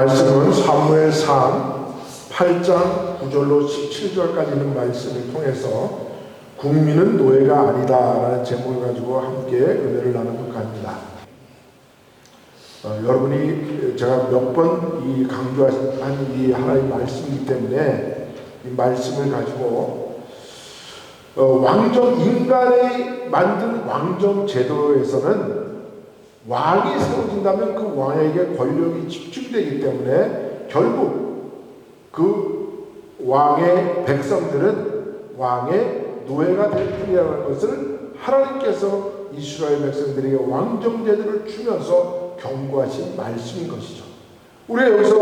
말씀은 사무엘상 8장 9절로 17절까지 있는 말씀을 통해서 국민은 노예가 아니다라는 제목을 가지고 함께 은혜를 나누도록 합니다. 여러분이 제가 몇 번 이 강조한 이 하나의 말씀이기 때문에 이 말씀을 가지고 왕정, 인간이 만든 왕정 제도에서는 왕이 세워진다면 그 왕에게 권력이 집중되기 때문에 결국 그 왕의 백성들은 왕의 노예가 될 뿐이라는 것을 하나님께서 이스라엘 백성들에게 왕정 제도를 주면서 경고하신 말씀인 것이죠. 우리가 여기서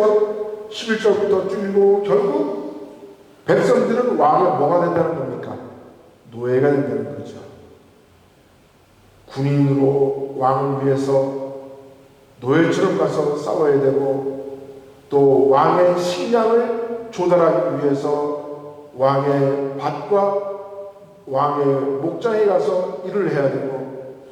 11절부터 쭉 결국 백성들은 왕의 뭐가 된다는 겁니까? 노예가 된다는 거죠. 군인으로 왕을 위해서 노예처럼 가서 싸워야 되고, 또 왕의 식량을 조달하기 위해서 왕의 밭과 왕의 목장에 가서 일을 해야 되고,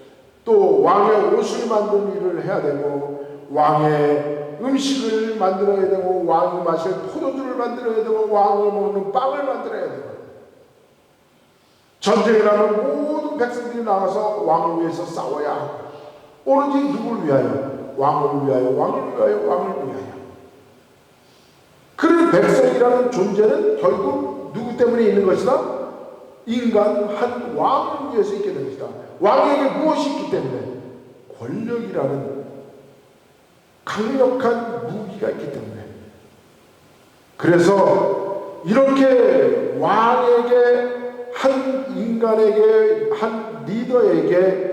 또 왕의 옷을 만드는 일을 해야 되고, 왕의 음식을 만들어야 되고, 왕이 마실 포도주를 만들어야 되고, 왕이 먹는 빵을 만들어야 되고, 전쟁에 나면 모든 백성들이 나가서 왕을 위해서 싸워야 하고, 오로지 누구를 위하여? 왕을 위하여, 왕을 위하여, 왕을 위하여. 그런 백성이라는 존재는 결국 누구 때문에 있는 것이다? 인간 한 왕을 위해서 있게 된 것이다. 왕에게 무엇이 있기 때문에? 권력이라는 강력한 무기가 있기 때문에. 그래서 이렇게 왕에게, 한 인간에게, 한 리더에게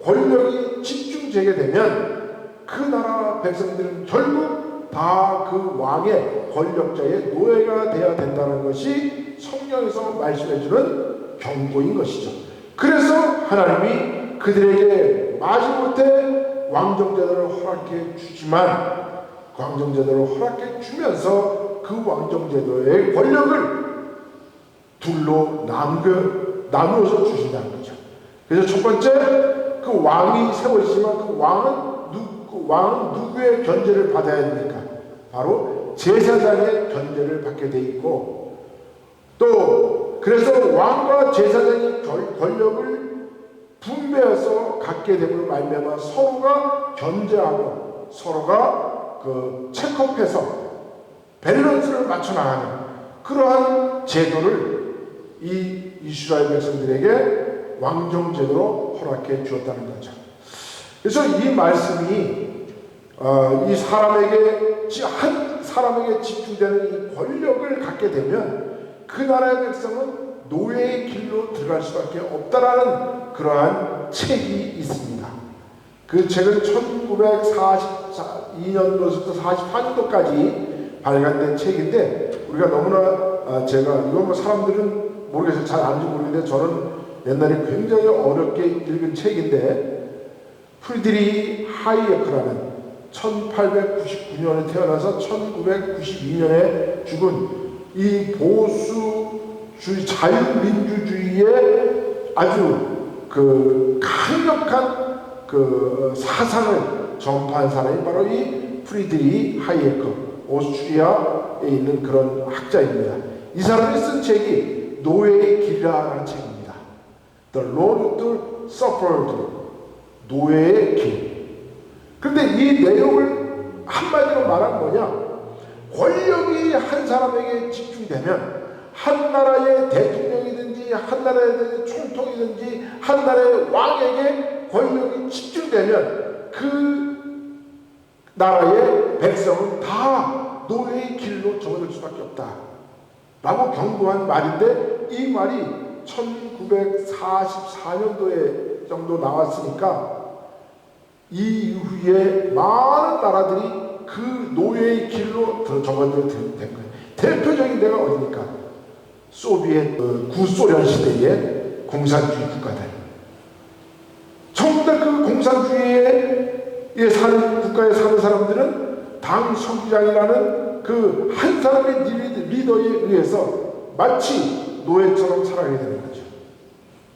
권력이 집중되게 되면 그 나라 백성들은 결국 다 그 왕의 권력자의 노예가 되어야 된다는 것이 성경에서 말씀해주는 경고인 것이죠. 그래서 하나님이 그들에게 마지못해 왕정제도를 허락해 주지만, 왕정제도를 허락해 주면서 그 왕정제도의 권력을 둘로 나누어서 주신다는 거죠. 그래서 첫 번째, 그 왕이 세워지지만 그 왕은 누구의 견제를 받아야 됩니까? 바로 제사장의 견제를 받게 돼 있고, 또 그래서 왕과 제사장의 권력을 분배해서 갖게 됨으로 말미암아 서로가 견제하고 서로가 그 체크업해서 밸런스를 맞춰 나가는 그러한 제도를 이 이스라엘 백성들에게 왕정 제도로 허락해 주었다는 거죠. 그래서 이 말씀이 이 사람에게, 한 사람에게 집중되는 이 권력을 갖게 되면 그 나라의 백성은 노예의 길로 들어갈 수밖에 없다라는 그러한 책이 있습니다. 그 책은 1942년도부터 44년도까지 발간된 책인데, 우리가 너무나 제가 이거 뭐 사람들은 모르겠어요. 잘 아는지 모르겠는데 저는 옛날에 굉장히 어렵게 읽은 책인데, 프리드리히 하이에크라는 1899년에 태어나서 1992년에 죽은 이 보수주의, 자유민주주의의 아주 그 강력한 그 사상을 전파한 사람이 바로 이 프리드리히 하이에크, 오스트리아에 있는 그런 학자입니다. 이 사람이 쓴 책이 노예의 길이라는 책입니다. The Road to Serfdom, 노예의 길. 그런데 이 내용을 한마디로 말하면 뭐냐? 권력이 한 사람에게 집중되면, 한 나라의 대통령이든지 한 나라의 총통이든지 한 나라의 왕에게 권력이 집중되면 그 나라의 백성은 다 노예의 길로 접어들 수밖에 없다 라고 경고한 말인데, 이 말이 1944년도에 정도 나왔으니까 이 이후에 많은 나라들이 그 노예의 길로 접어들게 된 거예요. 대표적인 데가 어디입니까? 소비에트, 구소련 시대의 공산주의 국가들. 전부 다 그 공산주의에 사는 국가에 사는 사람들은 당 서기장이라는 그 한 사람의 리더에 의해서 마치 노예처럼 살아가게 되는 거죠.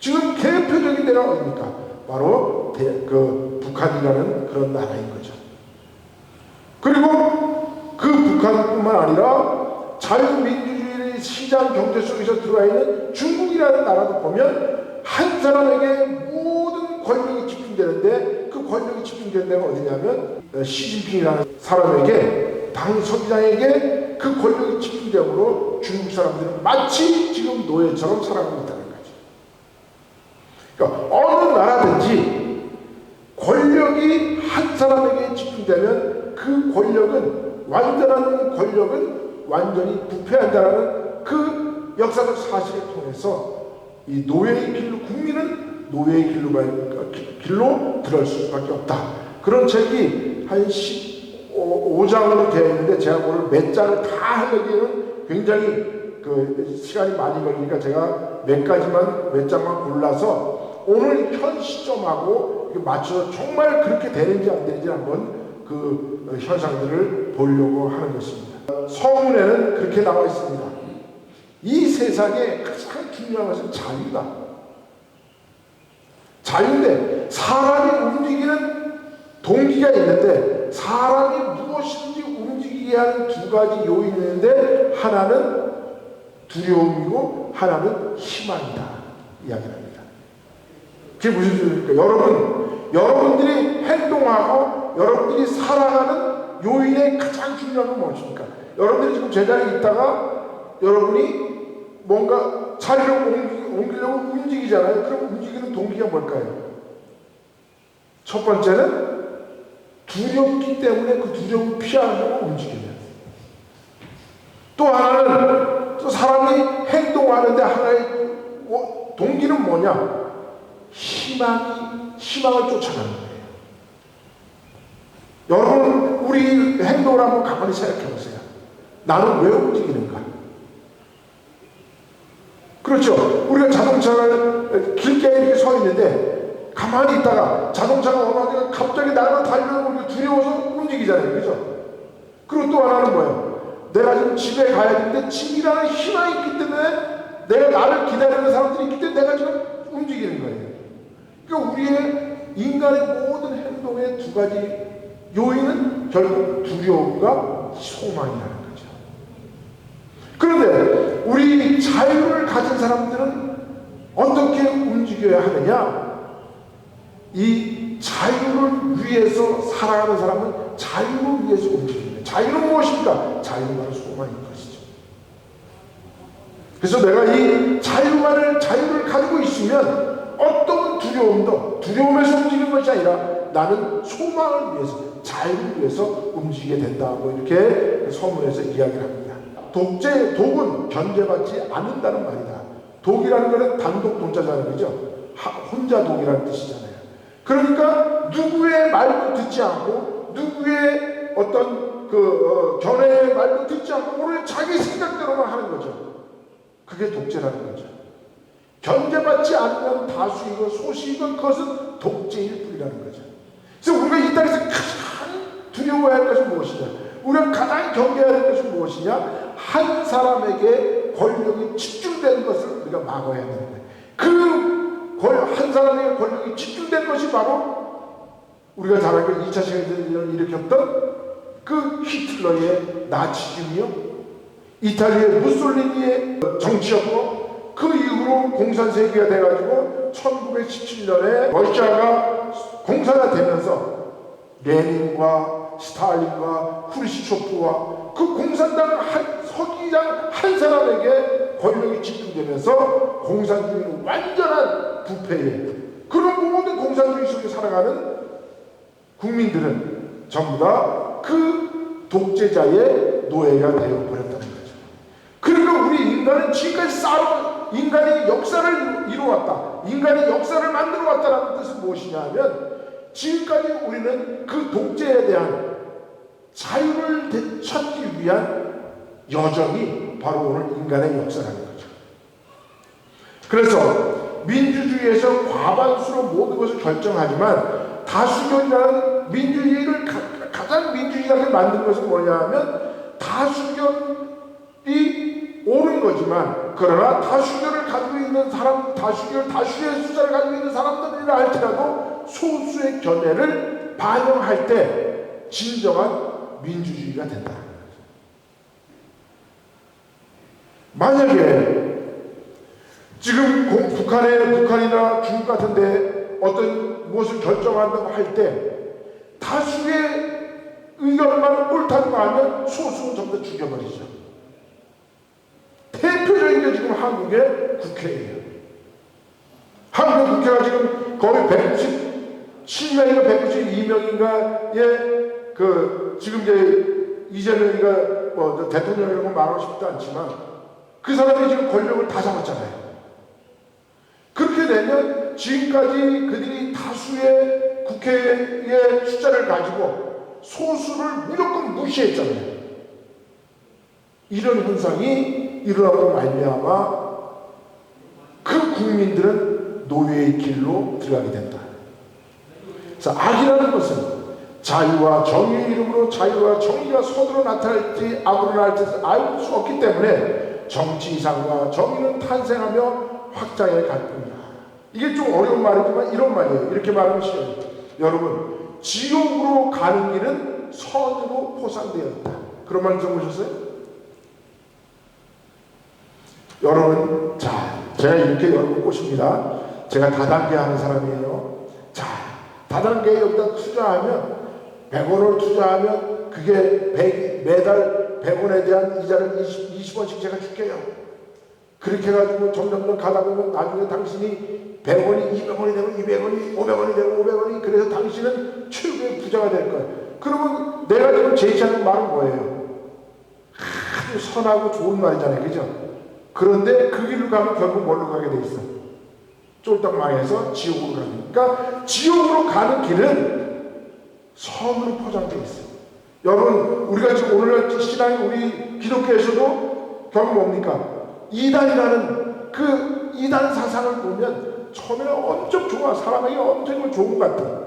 지금 대표적인 데가 어디입니까? 바로 그 북한이라는 그런 나라인 거죠. 그리고 뿐만 아니라 자유민주주의 시장 경제 속에서 들어와 있는 중국이라는 나라도 보면 한 사람에게 모든 권력이 집중되는데, 그 권력이 집중되는 데가 어디냐면 시진핑이라는 사람에게, 당 서기장에게 그 권력이 집중되므로 중국 사람들은 마치 지금 노예처럼 살아가고 있다는 거죠. 그러니까 어느 나라든지 권력이 한 사람에게 집중되면 그 권력은, 완전한 권력은 완전히 부패한다는 그 역사적 사실을 통해서 이 노예의 길로, 국민은 노예의 길로 들어갈 수밖에 없다. 그런 책이 한 15장으로 되어 있는데, 제가 오늘 몇 장을 다 하려기에는 굉장히 시간이 많이 걸리니까 제가 몇 장만 골라서 오늘 현 시점하고 맞춰서 정말 그렇게 되는지 안 되는지 한번 그 현상들을 보려고 하는 것입니다. 서문에는 그렇게 나와 있습니다. 이 세상에 가장 중요한 것은 자유다. 자유인데, 사람이 움직이는 동기가 있는데, 사람이 무엇인지 움직이게 하는 두 가지 요인이 있는데, 하나는 두려움이고 하나는 희망이다 이야기합니다. 그게 무슨 소리입니까? 여러분들이 행동하고 여러분들이 살아가는 요인의 가장 중요한 건 무엇입니까? 여러분들이 지금 제자리에 있다가 여러분이 뭔가 자리를 옮기려고 움직이잖아요. 그럼 움직이는 동기가 뭘까요? 첫 번째는 두렵기 때문에 그 두려움을 피하려고 움직이는. 또 하나는, 또 사람이 행동하는데 하나의 동기는 뭐냐? 희망을 쫓아가는 거예요. 여러분, 우리 행동을 한번 가만히 생각해 보세요. 나는 왜 움직이는가? 그렇죠. 우리가 자동차를 길게 이렇게 서 있는데 가만히 있다가 자동차가 어느 갑자기 나가 달려오고 두려워서 움직이잖아요. 그죠? 그리고 또 하나는 뭐예요? 내가 지금 집에 가야 되는데 집이라는 희망이 있기 때문에, 내가 나를 기다리는 사람들이 있기 때문에 내가 지금 움직이는 거예요. 그러니까 우리의 인간의 모든 행동의 두 가지 요인은 결국 두려움과 소망이라는 거죠. 그런데 우리 자유를 가진 사람들은 어떻게 움직여야 하느냐? 이 자유를 위해서 살아가는 사람은 자유를 위해서 움직입니다. 자유는 무엇입니까? 자유는 바로 소망인 것이죠. 그래서 내가 이 자유를 가지고 있으면 어떤 두려움에서 움직이는 것이 아니라 나는 소망을 위해서, 자유를 위해서 움직이게 된다. 뭐 이렇게 서문에서 이야기를 합니다. 독은 견제받지 않는다는 말이다. 독이라는 것은 단독 동자잖아요. 그죠? 혼자 독이라는 뜻이잖아요. 그러니까 누구의 말도 듣지 않고, 누구의 어떤 견해의 말도 듣지 않고 오늘 자기 생각대로만 하는 거죠. 그게 독재라는 거죠. 견제받지 않으면 다수이고 소수이고 그것은 독재일 뿐이라는 거죠. 그래서 우리가 이 땅에서 가장 두려워해야 할 것은 무엇이냐? 우리가 가장 경계해야 할 것은 무엇이냐? 한 사람에게 권력이 집중되는 것을 우리가 막아야 되는 거예요. 그 한 사람에게 권력이 집중된 것이 바로 우리가 잘 알고 2차 세계대전을 일으켰던 그 히틀러의 나치즘이요, 이탈리아의 무솔리니의 정치였고, 그 이후로 공산세계가 돼가지고 1917년에 러시아가 공산화 되면서 레닌과 스탈린과 후르시초프와 그 공산당 서기장 한 사람에게 권력이 집중되면서 공산주의는 완전한 부패에, 그런 모든 공산주의 속에 살아가는 국민들은 전부 다 그 독재자의 노예가 되어버렸다는 거죠. 그러니까 우리 인간은 지금까지 인간이 역사를 이루어왔다, 인간이 역사를 만들어왔다는 뜻은 무엇이냐 하면, 지금까지 우리는 그 독재에 대한 자유를 되찾기 위한 여정이 바로 오늘 인간의 역사라는 거죠. 그래서 민주주의에서 과반수로 모든 것을 결정하지만 다수결이라는 민주주의를 가장 민주주의하게 만든 것은 뭐냐 하면 다수결이 옳은 거지만, 그러나 다수결을 가지고 있는 사람, 다수의 숫자를 가지고 있는 사람들이라 할지라도 소수의 견해를 반영할 때 진정한 민주주의가 된다는 거죠. 만약에 지금 북한이나 중국 같은데 어떤 무엇을 결정한다고 할 때 다수의 의견만 옳다고 하면 소수는 전부 다 죽여버리죠. 대표적인 게 지금 한국의 국회예요. 한국 국회가 지금 거의 197명인가 192명인가의 지금 이제 이재명이가 뭐 대통령 이런 거 말하고 싶지도 않지만 그 사람이 지금 권력을 다 잡았잖아요. 그렇게 되면 지금까지 그들이 다수의 국회의 숫자를 가지고 소수를 무조건 무시했잖아요. 이런 현상이 일어나고 말미암아 그 국민들은 노예의 길로 들어가게 된다. 그래서 악이라는 것은 자유와 정의의 이름으로 자유와 정의가 서로 나타날지 악으로 나타날지 알 수 없기 때문에 정치 이상과 정의는 탄생하며 확장해 갈 뿐이다. 이게 좀 어려운 말이지만 이런 말이에요. 이렇게 말하면 쉬워요. 여러분, 지옥으로 가는 길은 선으로 포상되어 있다. 그런 말 들어보셨어요? 여러분, 자, 제가 이렇게 여러분 꼬십니다. 제가 다단계 하는 사람이에요. 자, 다단계에 여기다 투자하면 100원을 투자하면 그게 매달 100원에 대한 이자를 20원씩 제가 줄게요. 그렇게 해가지고 점점 가다 보면 나중에 당신이 100원이 200원이 되고 200원이 500원이 되고 500원이 그래서 당신은 최고의 부자가 될 거예요. 그러면 내가 지금 제시하는 말은 뭐예요? 아주 선하고 좋은 말이잖아요. 그죠? 그런데 그 길로 가면 결국 뭘로 가게 돼 있어? 쫄딱 망해서 지옥으로 가는. 그러니까 지옥으로 가는 길은 선으로 포장되어 있어요. 여러분, 우리가 지금 오늘날 신앙이 우리 기독교에서도 결국 뭡니까? 이단이라는 그 이단 사상을 보면 처음에는 엄청 좋아. 사람에게 엄청 좋은 것 같아.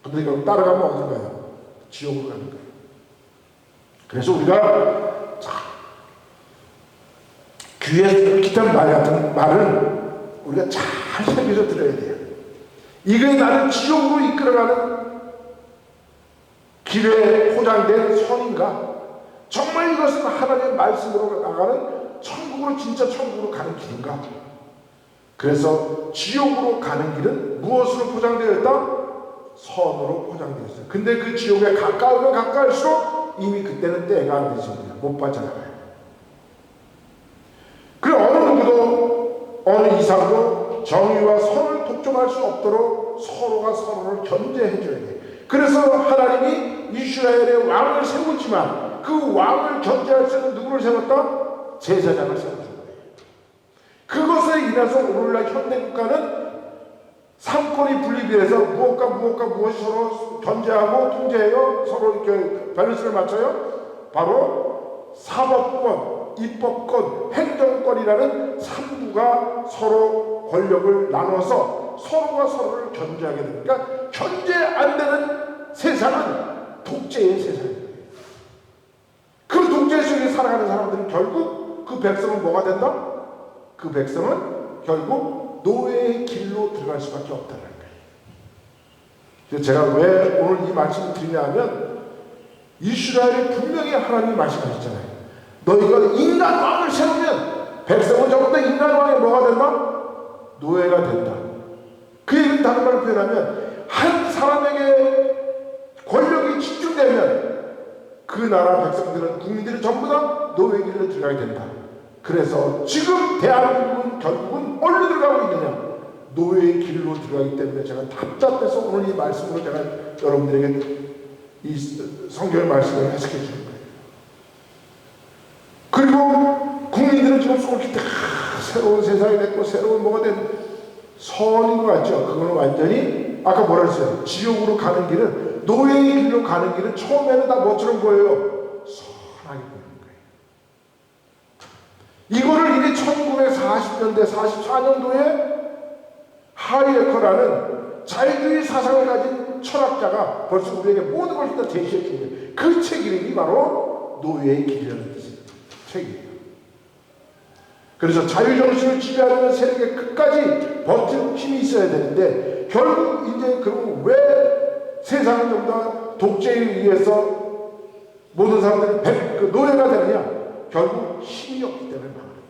근데 결국 따라가면 어디로 가요? 지옥으로 가는 거예요. 그래서 우리가 귀에 기탄 말 같은 말은 우리가 잘 새겨서 들어야 돼요. 이게 나를 지옥으로 이끌어가는 길에 포장된 선인가? 정말 이것은 하나님의 말씀으로 나가는 천국으로 진짜 천국으로 가는 길인가? 그래서 지옥으로 가는 길은 무엇으로 포장되어 있다? 선으로 포장되어 있어요. 근데 그 지옥에 가까우면 가까울수록 이미 그때는 때가 안 되십니다. 못 빠져나가요. 그 어느 누구도 어느 이상도 정의와 선을 독점할 수 없도록 서로가 서로를 견제해 줘야 돼요. 그래서 하나님이 이스라엘의 왕을 세우지만 그 왕을 견제할 수 있는 누구를 세웠다? 제사장을 세워준 거예요. 그것에 인해서 오늘날 현대국가는 삼권이 분립돼서 무엇이 서로 견제하고 통제해요? 서로 이렇게 밸런스를 맞춰요? 바로 사법권, 입법권, 행정권이라는 3부가 서로 권력을 나눠서 서로가 서로를 견제하게 됩니다. 그러니까 견제 안 되는 세상은 독재의 세상입니다. 그 독재 속에 살아가는 사람들은 결국 그 백성은 뭐가 된다? 그 백성은 결국 노예의 길로 들어갈 수밖에 없다는 거예요. 그래서 제가 왜 오늘 이 말씀을 드리냐면 이스라엘이 분명히 하나님이 말씀하셨잖아요. 너희가 인간 왕을 세우면 백성은 전부 다 인간 왕이 뭐가 된다? 노예가 된다. 그 얘기는 다른 말로 표현하면 한 사람에게 권력이 집중되면 그 나라 백성들은 국민들이 전부 다 노예 길로 들어가게 된다. 그래서 지금 대한민국은 결국은 어디로 들어가고 있느냐? 노예의 길로 들어가기 때문에 제가 답답해서 오늘 이 말씀으로 제가 여러분들에게 이 성경의 말씀을 해석해 주는 거예요. 그리고 국민들은 지금 솔깃해 새로운 세상이 됐고 새로운 뭐가 된 선인 것 같죠? 그거는 완전히 아까 뭐라 했어요? 지옥으로 가는 길은 노예의 길로 가는 길은 처음에는 다 뭐처럼 보여요? 선하게 보이는 거예요. 이거를 이게 1940년대 44년도에 하이에커라는 자유주의 사상을 가진 철학자가 벌써 우리에게 모든 것을 다 제시해 준 거예요. 그 책 이름이 바로 노예의 길이라는 책이에요. 그래서 자유정신을 지배하려는 세력의 끝까지 버틸 힘이 있어야 되는데 결국 이제 그럼 왜 세상은 전부 다 독재에 의해서 모든 사람들이 노예가 되느냐? 결국 힘이 없기 때문에 망하는 거예요.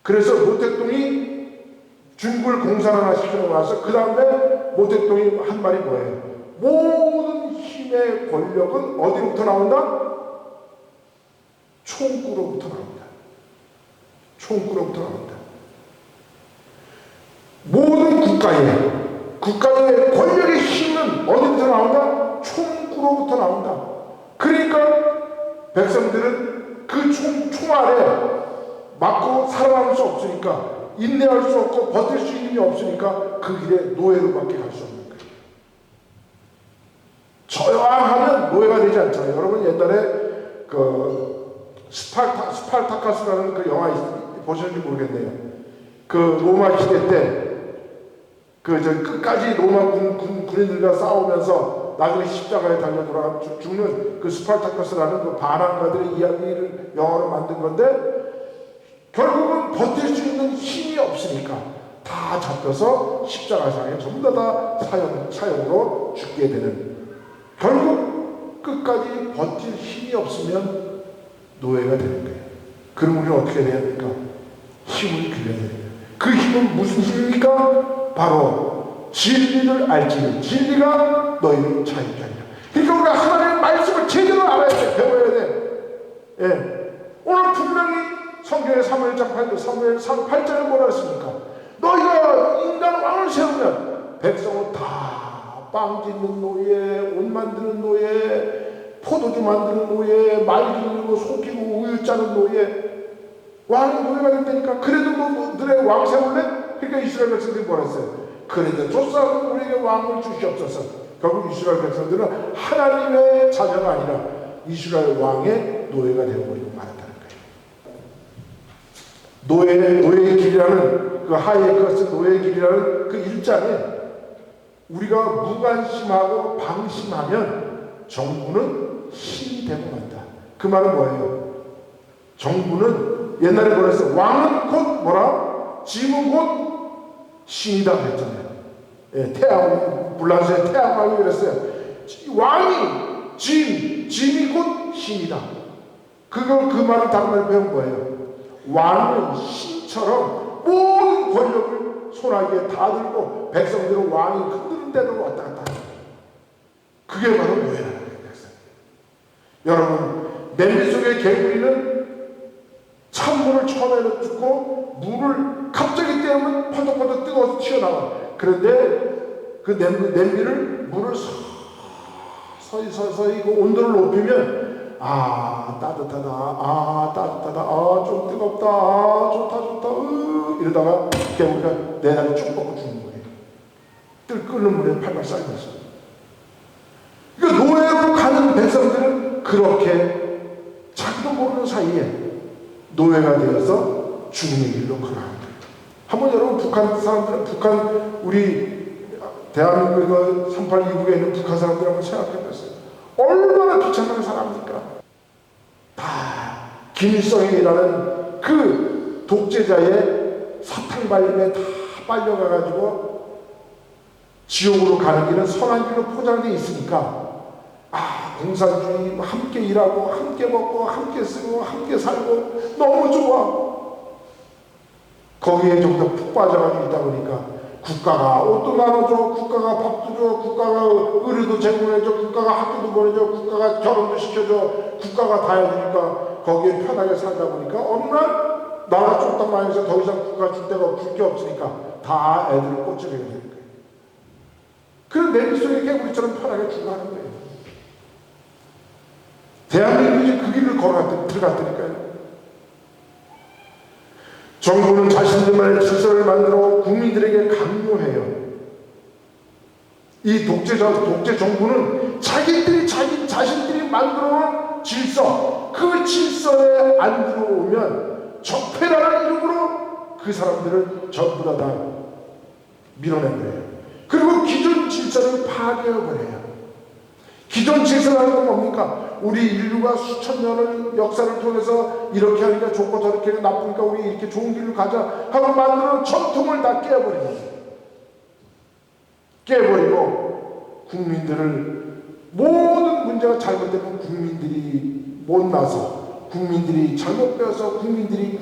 그래서 모택동이 중불 공사를 하나 시켜놓고 나서 그 다음에 모택동이 한 말이 뭐예요? 모든 힘의 권력은 어디로부터 나온다? 총구로부터 나온다. 총구로부터 나온다. 모든 국가의 권력의 힘은 어디부터 나온다? 총구로부터 나온다. 그러니까 백성들은 그 총알에 맞고 살아남을 수 없으니까, 인내할 수 없고 버틸 수 있는 힘이 없으니까 그 길에 노예로밖에 갈 수 없는 거예요. 저항하면 노예가 되지 않잖아요. 여러분 옛날에 그 스파르타카스라는 그 영화 보셨는지 모르겠네요. 그 로마 시대 때 끝까지 로마 군인들과 싸우면서 나중에 십자가에 달려 돌아가 죽는 그 스파르타카스라는 그 반항가들의 이야기를 영화로 만든 건데, 결국은 버틸 수 있는 힘이 없으니까 다 잡혀서 십자가상에 전부 다 사형으로 죽게 되는, 결국 끝까지 버틸 힘이 없으면 노예가 되는 거예요. 그럼 우리는 어떻게 해야 됩니까? 힘을 길러야 됩니다. 그 힘은 무슨 힘입니까? 바로 진리를 알지니 진리가 너희를 자유케 하리라. 그러니까 우리가 하나님의 말씀을 제대로 알아야 돼. 배워야 돼. 예. 오늘 분명히 성경의 사무엘상 8절에 뭐라 했습니까? 너희가 인간 왕을 세우면 백성은 다 빵 짓는 노예, 옷 만드는 노예, 포도주 만드는 노예, 말 기르고 소 키우고 우유 짜는 노예, 왕이 노예가 된다니까. 그래도 너희들의 왕 세울래? 그러니까 이스라엘 백성들이 뭐라 했어요? 그래도 조사 우리에게 왕을 주시옵소서. 결국 이스라엘 백성들은 하나님의 자녀가 아니라 이스라엘 왕의 노예가 되어버리고 말았다는 거예요. 노예의 길이라는 그 하이에크스 노예의 길이라는 그 일장에 우리가 무관심하고 방심하면 정부는 신이 되고 만다. 그 말은 뭐예요? 정부는 옛날에 뭐라 했어요? 왕은 곧 뭐라? 짐은 곧 신이다 그랬잖아요. 예, 태양, 불란서의 태양왕이 그랬어요. 왕이 짐이 곧 신이다. 그 말을 다른 말로 배운 거예요. 왕은 신처럼 모든 권력을 손아귀에 다 들고 백성들은 왕이 흔드는 대로 왔다 갔다 하는 거예요. 그게 바로 노예라는 거예요. 백성. 여러분, 냄비 속의 개구리는 찬물을 처음에는 붓고 물을 갑자기 떼우면 펄떡펄떡 뜨거워서 튀어나와. 그런데 그 냄비를 물을 서서히 그 온도를 높이면 따뜻하다, 좀 뜨겁다, 좋다, 이러다가 개구리가 내 다리 쭉 뻗고 죽는 거예요. 끓는 물에 팔팔 쌀면서. 그러니까 노예로 가는 백성들은 그렇게 자기도 모르는 사이에 노예가 되어서 죽음의 길로 걸어가는 거예요. 한번 여러분 북한 우리 대한민국 38 이북에 있는 북한 사람들 한번 생각해봤어요. 얼마나 비참한 사람입니까? 다 김일성이라는 그 독재자의 사탕 발림에 다 빨려가가지고 지옥으로 가는 길은 선한 길로 포장되어 있으니까 공산주의 함께 일하고 함께 먹고 함께 쓰고 함께 살고 너무 좋아. 거기에 좀 더 푹 빠져가지고 있다 보니까 국가가 옷도 나눠줘, 국가가 밥도 줘, 국가가 의료도 제공해줘, 국가가 학교도 보내줘, 국가가 결혼도 시켜줘, 국가가 다 해주니까 거기에 편하게 살다 보니까 어느 날 나라 쫄딱 많이 해서 더 이상 국가 줄 게 없으니까 다 애들을 꽂혀게 되는 거예요. 그런 냄비 속에 개구리처럼 편하게 죽어가는 거예요. 대한민국이 그 길을 들어갔다니까요. 정부는 자신들만의 질서를 만들어 국민들에게 강요해요. 이 독재 정부는 자신들이 만들어놓은 질서, 그 질서에 안 들어오면 적폐라는 이름으로 그 사람들을 전부 다 밀어내버려요. 그리고 기존 질서를 파괴해버려요. 기존 질서라는 건 뭡니까? 우리 인류가 수천 년을 역사를 통해서 이렇게 하니까 좋고 저렇게 하니까 나쁘니까 우리 이렇게 좋은 길을 가자 하고 만드는 전통을 다 깨버리고 국민들을 모든 문제가 잘못되면 국민들이 못나서 국민들이 잘못 배워서 인민들이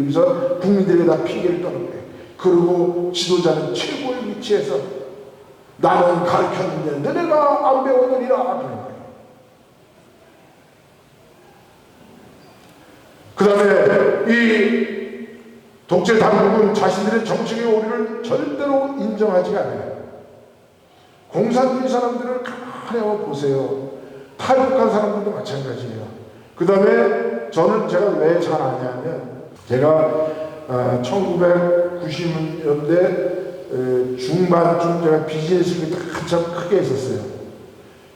그러면서 국민들에다 피해를 떠는 거예요. 그리고 지도자는 최고의 위치에서 나는 가르쳤는데 너네가 안 배우느니라 그러는 거예요. 그 다음에 이 독재 당국은 자신들의 정책의 오류를 절대로 인정하지가 않아요. 공산주의 사람들을 가만히 한번 보세요. 탈북한 사람들도 마찬가지예요. 그 다음에 제가 왜 잘 아냐면, 제가 1990년대 중반쯤 제가 비즈니스를 한참 크게 했었어요.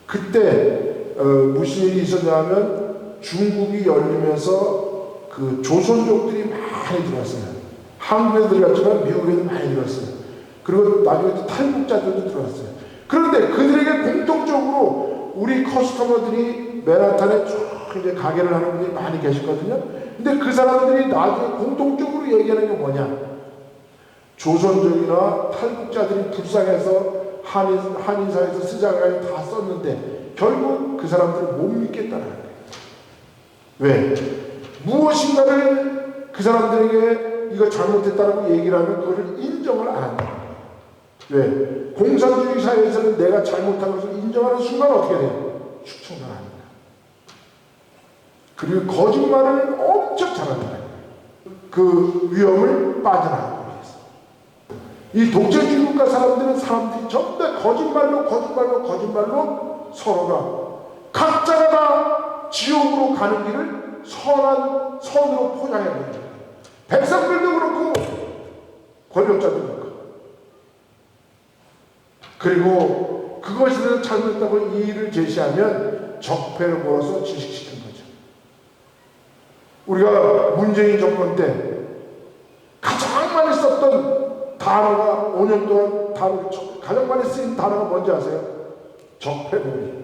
그때 무슨 일이 있었냐면, 중국이 열리면서 그 조선족들이 많이 들어왔어요. 한국에 들어갔지만 미국에도 많이 들어왔어요. 그리고 나중에 또 탈북자들도 들어왔어요. 그런데 그들에게 공통적으로 우리 커스터머들이 맨하탄에 쭉 이제 가게를 하는 분들이 많이 계셨거든요. 근데 그 사람들이 나중에 공통적으로 얘기하는 게 뭐냐? 조선족이나 탈북자들이 불쌍해서 한인사에서 쓰자가지 다 썼는데 결국 그 사람들을 못 믿겠다는 거예요. 왜? 무엇인가를 그 사람들에게 이거 잘못했다고 얘기를 하면 그거를 인정을 안 한다. 왜? 공산주의 사회에서는 내가 잘못한 것을 인정하는 순간 어떻게 돼요? 축청당합니다. 그리고 거짓말을 엄청 잘합니다. 그 위험을 빠져나가기 위해서. 이 독재주의 국가 사람들은 사람들이 전부 다 거짓말로 서로가 각자가 다 지옥으로 가는 길을 선한 선으로 포장해버립니다. 백성들도 그렇고 권력자도 그렇고. 그리고 그것에 대해서 잘못했다고 이의를 제시하면 적폐를 몰아서 질식시키는 거죠. 우리가 문재인 정권 때 가장 많이 썼던 단어가 5년 동안 가장 많이 쓰인 단어가 뭔지 아세요? 적폐몰이.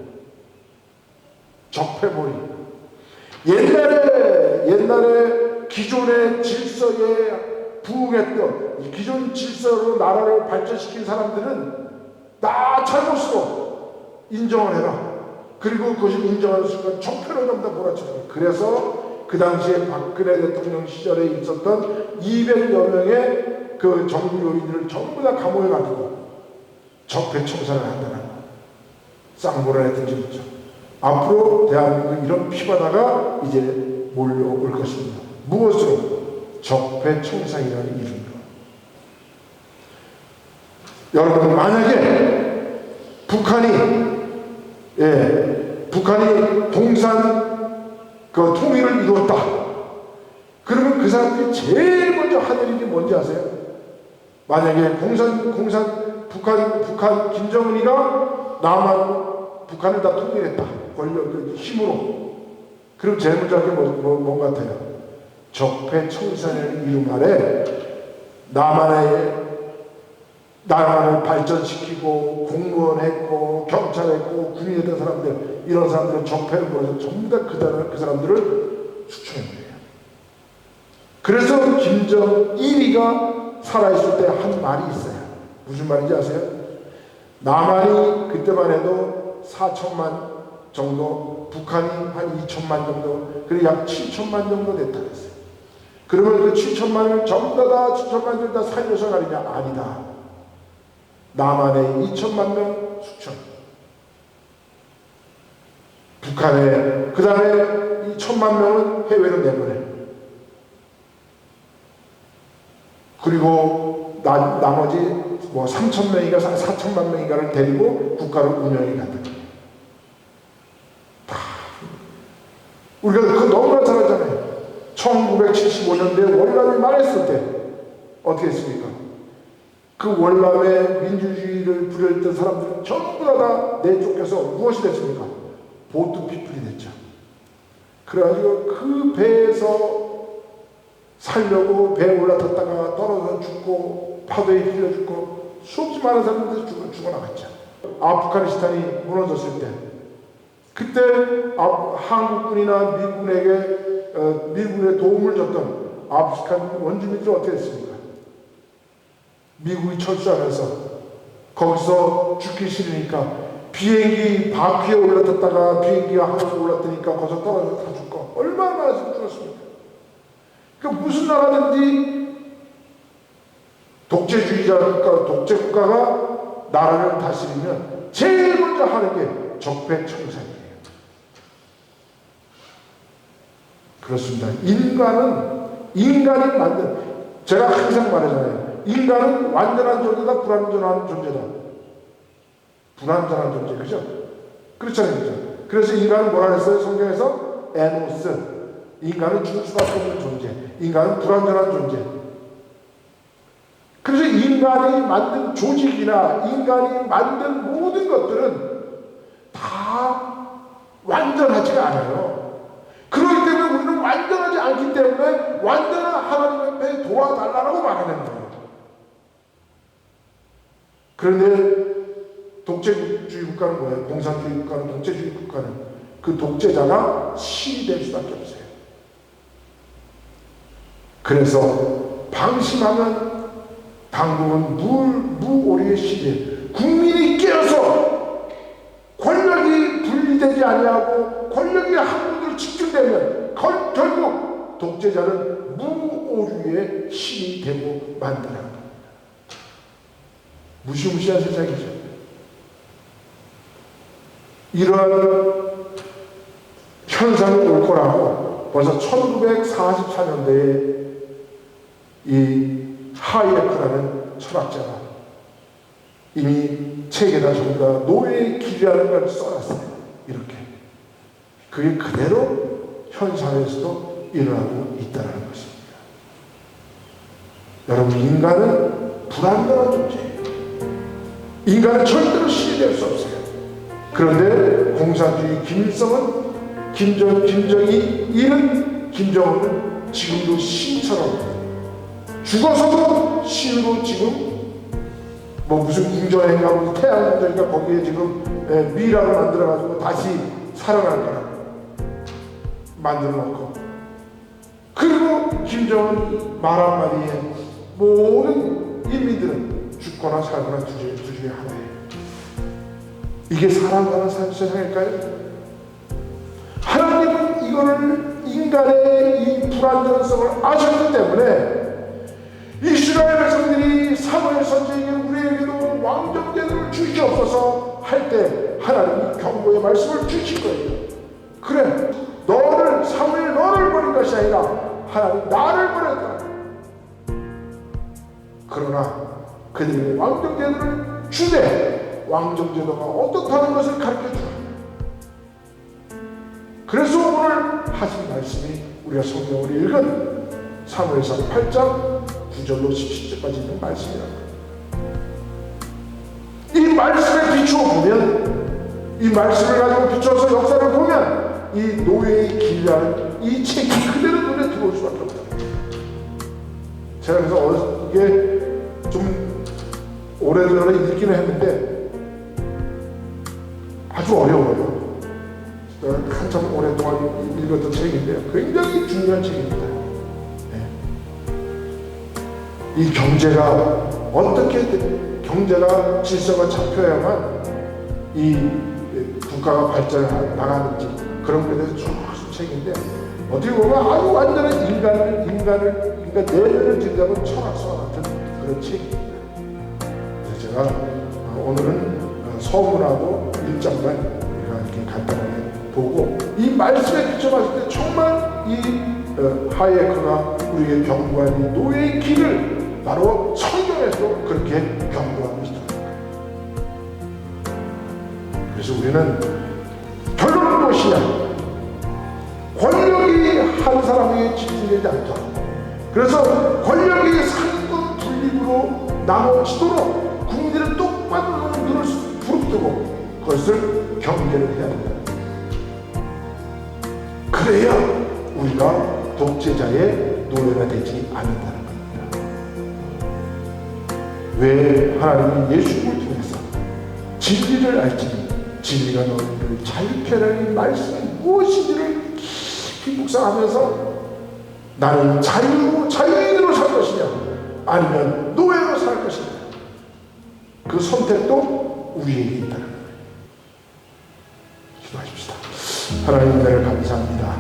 옛날에 기존의 질서에 부응했던 기존 질서로 나라를 발전시킨 사람들은 나 잘못으로 인정을 해라. 그리고 그것을 인정하는 순간 적폐로 전부 다 몰아치는. 그래서 그 당시에 박근혜 대통령 시절에 있었던 200여 명의 그 정부 요인들을 전부 다 감옥에 가두고 적폐 청산을 한다는 거. 쌍보를 했던 적이 있죠. 앞으로 대한민국 이런 피바다가 이제 몰려올 것입니다. 무엇으로? 적폐 청산이라는 이름으로. 여러분, 만약에 북한이 동산 그 통일을 이루었다. 그러면 그 사람들이 제일 먼저 하는 일이 뭔지 아세요? 만약에 북한 김정은이가 북한을 다 통일했다. 권력, 힘으로. 그럼 제일 먼저 하는 게 뭔 같아요? 적폐 청산이라는 이름 아래 남한을 발전시키고 공무원 했고 경찰 했고 군인했던 사람들, 이런 사람들은 적폐를 몰아서 전부 다 그 사람들을 숙청한 거예요. 그래서 김정일이가 살아있을 때 한 말이 있어요. 무슨 말인지 아세요? 남한이 그때만 해도 4천만 정도, 북한이 한 2천만 정도, 그리고 약 7천만 정도 됐다 그랬어요. 그러면 그 7천만을 전부 다 7천만을 다 살려서 가느냐? 아니다. 남한에 2천만 명 숙청. 북한에, 그 다음에 이 1천만 명은 해외로 내보내. 그리고 나머지 3천 명인가 4천만 명인가를 데리고 국가를 운영해 간다. 우리가 그거 너무나 잘 알잖아요. 1975년도에 월남이 망했을 때 어떻게 했습니까? 그 월남의 민주주의를 부려했던 사람들은 전부 다 내쫓겨서 무엇이 됐습니까? 보트피플이 됐죠. 그래가지고 그 배에서 살려고 배에 올라탔다가 떨어져 죽고 파도에 휘려 죽고 수없이 많은 사람들이 죽어나갔죠. 아프가니스탄이 무너졌을 때 그때 한국군이나 미군의 도움을 줬던 아프간 원주민들이 어떻게 했습니까? 미국이 철수하면서 거기서 죽기 싫으니까 비행기 바퀴에 올라탔다가 비행기가 하늘에 올라뜨니까 거기서 떨어져서 다 죽고 얼마나 많아서 죽었습니까? 그러니까 무슨 나라든지 독재주의자니까 독재국가가 나라를 다스리면 제일 먼저 하는 게 적폐청산이에요. 그렇습니다. 인간이 만든, 제가 항상 말하잖아요. 인간은 완전한 존재다, 불완전한 존재다. 불완전한 존재, 그죠? 그렇잖아요, 그죠? 그래서 인간은 뭐라 그랬어요? 성경에서 에노스. 인간은 죽을 수밖에 없는 존재. 인간은 불완전한 존재. 그래서 인간이 만든 조직이나 인간이 만든 모든 것들은 다 완전하지가 않아요. 그렇기 때문에 우리는 완전하지 않기 때문에 완전한 하나님 앞에 도와달라고 말하는 거예요. 그런데 독재주의 국가는 뭐예요? 공산주의 국가는, 독재주의 국가는 그 독재자가 신이 될 수밖에 없어요. 그래서 방심하면 당국은 무오리의 시대, 국민이 깨어서 권력이 분리되지 아니하고 권력이 한 군데로 집중되면 결국 독재자는 무오류의 신이 되고 만드는 겁니다. 무시무시한 세상이죠. 이러한 현상이 올 거라고 벌써 1944년대에 이 하이에크라는 철학자가 이미 책에다 전부 다 노예의 길이라는 걸 써놨어요. 이렇게. 그게 그대로 현 사회에서도 일어나고 있다는 것입니다. 여러분, 인간은 불완전한 존재예요. 인간은 절대로 신이 될 수 없어요. 그런데 공산주의 김일성은 김정이 이는 김정은은 지금도 신처럼 죽어서도 신으로 지금 뭐 무슨 궁전인가 무슨 태양 궁전인가 거기에 지금 미라를 만들어가지고 다시 살아날 거라고 만들어 놓고, 그리고 김정은 말 한마디에 모든 인민들은 죽거나 살거나 두 중에 하나예요. 이게 사랑하는 세상일까요? 하나님은 이거를 인간의 이 불완전성을 아셨기 때문에 이스라엘 백성들이 사무엘 선지자에게 우리에게도 왕정제도를 주시옵소서 할 때 하나님이 경고의 말씀을 주실 거예요. 그래, 사무엘 너를 버린 것이 아니라 하나님 나를 버렸다. 그러나 그들에게 왕정제도를 주되 왕정제도가 어떻다는 것을 가르쳐주라. 그래서 오늘 하신 말씀이 우리가 성경을 읽은 사무엘상 8장 9절로 17절까지 있는 말씀이라고. 이 말씀에 비추어 보면, 이 말씀을 가지고 비추어서 역사를 보면 이 노예의 길이라는 이 책이 그대로 눈에 들어올 수밖에 없다. 제가 그래서 이게 좀 오래전에 읽기는 했는데 아주 어려워요. 한참 오랫동안 읽었던 책인데요. 굉장히 중요한 책입니다. 이 경제가 어떻게 경제가 질서가 잡혀야만 이 국가가 발전해 나가는지 그런 것에 대해서 쭉 책인데, 어떻게 보면 아주 완전한 인간 내면을 들여다본 철학서 같은 그런 책입니다. 그래서 제가 오늘은 서문하고 1장만 우리가 이렇게 간단하게 보고 이 말씀에 비춰봤을 때 정말 이 하이에크가 우리에게 경고한 이 노예의 길을 바로 성경에서도 그렇게 경고하고 있습니다. 그래서 우리는 결론은 무엇이냐? 권력이 한 사람에게 집중되지 않도록, 그래서 권력이 상권 분립으로 나눠지도록 국민들은 똑바로 눈을 부릅뜨고 그것을 경계를 해야 된다. 그래야 우리가 독재자의 노예가 되지 않는다는 겁니다. 왜 하나님이 예수님을 통해서 진리를 알지니 진리가 너희를 자유케 하는 말씀이 무엇인지를 깊이 묵상하면서 나는 자유인으로 살 것이냐 아니면 노예로 살 것이냐, 그 선택도 우리에게 있다는 거예요. 하나님 은혜를 감사합니다.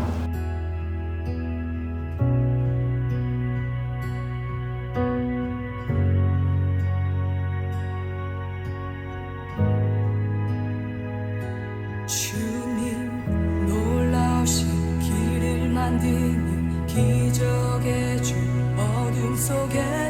주님 놀라우신 길을 만드는 기적의 주 어둠 속에